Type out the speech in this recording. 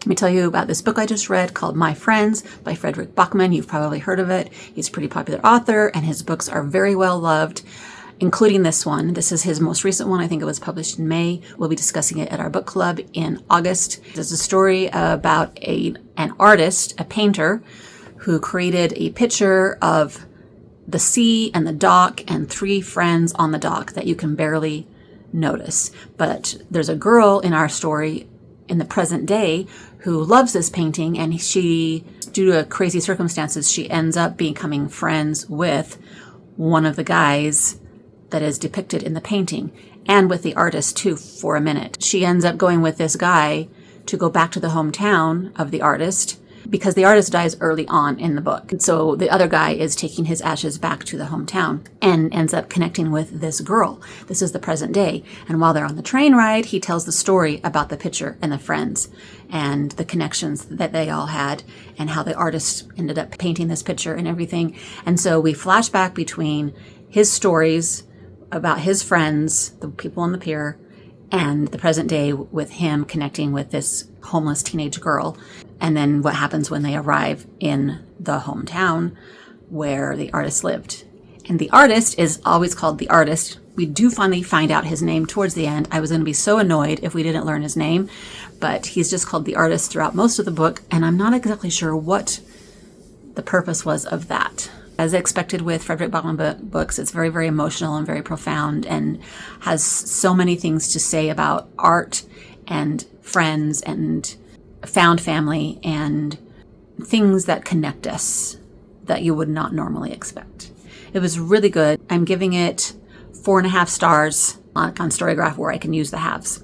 Let me tell you about this book I just read called My Friends by Fredrik Backman. You've probably heard of it. He's a pretty popular author, and his books are very well loved, including this one. This is his most recent one. I think it was published in May. We'll be discussing it at our book club in August. It's a story about an artist, a painter, who created a picture of the sea and the dock and 3 friends on the dock that you can barely notice. But there's a girl in our story in the present day who loves this painting, and she, due to crazy circumstances, she ends up becoming friends with one of the guys that is depicted in the painting, and with the artist too for a minute. She ends up going with this guy to go back to the hometown of the artist, because the artist dies early on in the book. So the other guy is taking his ashes back to the hometown and ends up connecting with this girl. This is the present day. And while they're on the train ride, he tells the story about the picture and the friends and the connections that they all had and how the artist ended up painting this picture and everything. And so we flash back between his stories about his friends, the people on the pier, and the present day with him connecting with this homeless teenage girl. And then what happens when they arrive in the hometown where the artist lived. And the artist is always called the artist. We do finally find out his name towards the end. I was going to be so annoyed if we didn't learn his name, but he's just called the artist throughout most of the book, and I'm not exactly sure what the purpose was of that. As expected with Fredrik Backman books, it's very, very emotional and very profound and has so many things to say about art and friends and found family and things that connect us that you would not normally expect. It was really good. I'm giving it 4.5 stars on Storygraph, where I can use the halves.